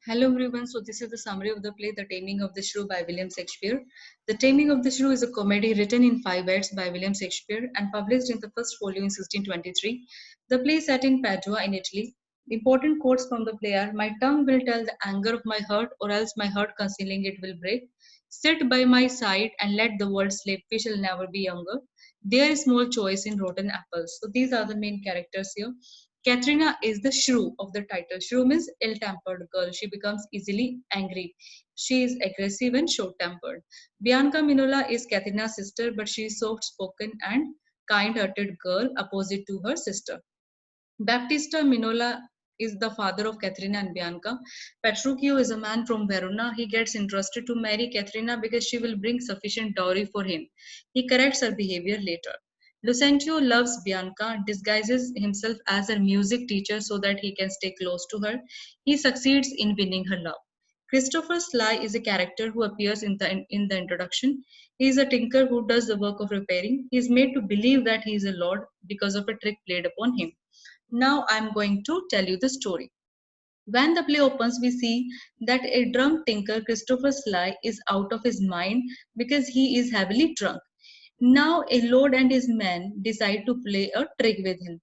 Hello everyone, so this is the summary of the play The Taming of the Shrew by William Shakespeare. The Taming of the Shrew is a comedy written in 5 acts by William Shakespeare and published in the first volume in 1623. The play is set in Padua in Italy. Important quotes from the play are: "My tongue will tell the anger of my heart, or else my heart concealing it will break. Sit by my side and let the world sleep, we shall never be younger. There is small choice in rotten apples." So these are the main characters here. Katrina is the shrew of the title. Shrew means ill-tempered girl. She becomes easily angry. She is aggressive and short-tempered. Bianca Minola is Katrina's sister, but she is soft-spoken and kind-hearted girl opposite to her sister. Baptista Minola is the father of Caterina and Bianca. Petruchio is a man from Verona. He gets interested to marry Caterina because she will bring sufficient dowry for him. He corrects her behavior later. Lucentio loves Bianca, disguises himself as her music teacher so that he can stay close to her. He succeeds in winning her love. Christopher Sly is a character who appears in the introduction. He is a tinker who does the work of repairing. He is made to believe that he is a lord because of a trick played upon him. Now I'm going to tell you the story. When the play opens, we see that a drunk tinker, Christopher Sly, is out of his mind because he is heavily drunk. Now a lord and his men decide to play a trick with him.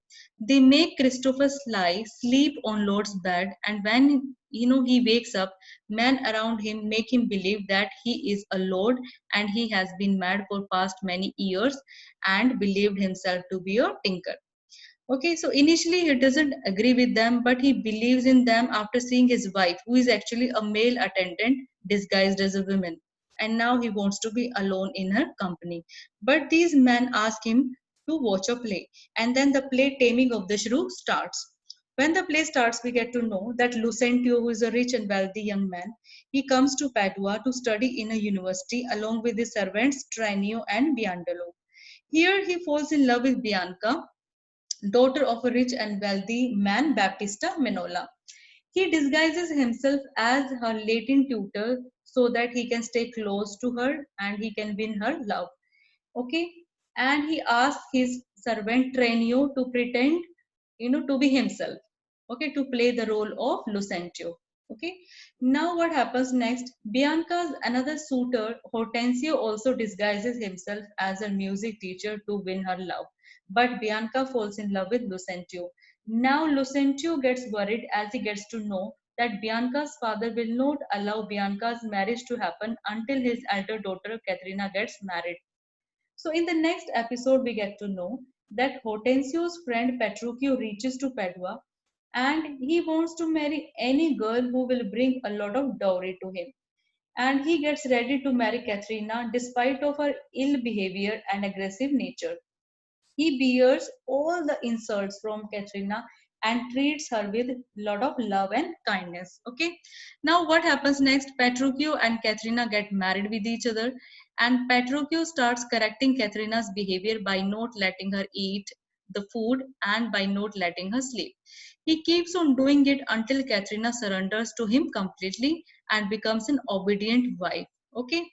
They make Christopher Sly sleep on Lord's bed, and when he wakes up, men around him make him believe that he is a lord and he has been mad for past many years and believed himself to be a tinker. Okay, so initially he doesn't agree with them, but he believes in them after seeing his wife, who is actually a male attendant disguised as a woman. And now he wants to be alone in her company. But these men ask him to watch a play. And then the play Taming of the Shrew starts. When the play starts, we get to know that Lucentio, who is a rich and wealthy young man, he comes to Padua to study in a university along with his servants Tranio and Biandolo. Here he falls in love with Bianca, daughter of a rich and wealthy man, Baptista Minola. He disguises himself as her Latin tutor so that he can stay close to her and he can win her love. Okay, and he asks his servant Tranio to pretend, to be himself. Okay, to play the role of Lucentio. Okay, now what happens next? Bianca's another suitor, Hortensio, also disguises himself as a music teacher to win her love. But Bianca falls in love with Lucentio. Now Lucentio gets worried as he gets to know that Bianca's father will not allow Bianca's marriage to happen until his elder daughter Caterina gets married. So in the next episode, we get to know that Hortensio's friend Petruchio reaches to Padua and he wants to marry any girl who will bring a lot of dowry to him. And he gets ready to marry Katrina despite of her ill behavior and aggressive nature. He bears all the insults from Katrina and treats her with lot of love and kindness. Okay. Now what happens next? Petruchio and Katrina get married with each other, and Petruchio starts correcting Katrina's behavior by not letting her eat the food and by not letting her sleep. He keeps on doing it until Katrina surrenders to him completely and becomes an obedient wife. Okay.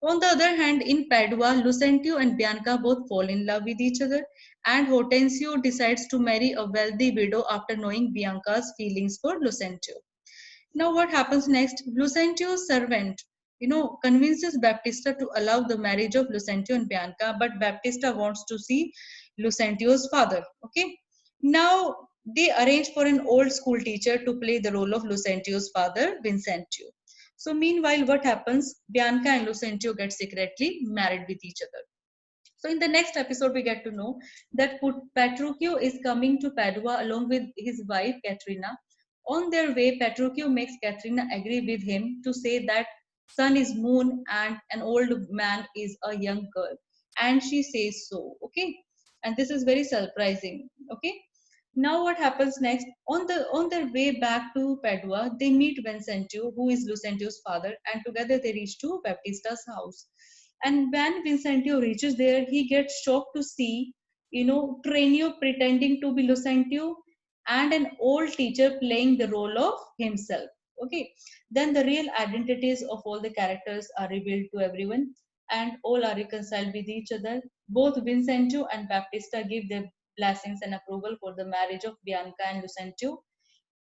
On the other hand, in Padua, Lucentio and Bianca both fall in love with each other, and Hortensio decides to marry a wealthy widow after knowing Bianca's feelings for Lucentio. Now, what happens next? Lucentio's servant, convinces Baptista to allow the marriage of Lucentio and Bianca, but Baptista wants to see Lucentio's father. Okay. Now, they arrange for an old school teacher to play the role of Lucentio's father, Vincentio. So, meanwhile, what happens? Bianca and Lucentio get secretly married with each other. So, in the next episode, we get to know that Petruchio is coming to Padua along with his wife Caterina. On their way, Petruchio makes Caterina agree with him to say that sun is moon and an old man is a young girl. And she says so. Okay. And this is very surprising. Okay. Now what happens next? On their way back to Padua, they meet Vincentio, who is Lucentio's father, and together they reach to Baptista's house. And when Vincentio reaches there, he gets shocked to see, Tranio pretending to be Lucentio and an old teacher playing the role of himself. Okay. Then the real identities of all the characters are revealed to everyone, and all are reconciled with each other. Both Vincentio and Baptista give their blessings and approval for the marriage of Bianca and Lucentio.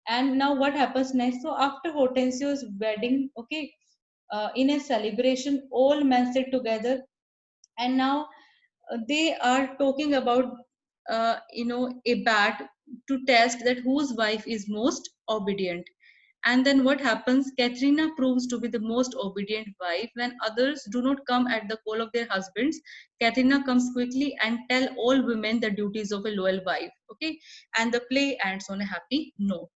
And now what happens next? So after Hortensio's wedding, okay, in a celebration, all men sit together, and now they are talking about a bat to test that whose wife is most obedient. And then what happens? Katrina proves to be the most obedient wife. When others do not come at the call of their husbands, Katrina comes quickly and tell all women the duties of a loyal wife. Okay, and the play ends on a happy note.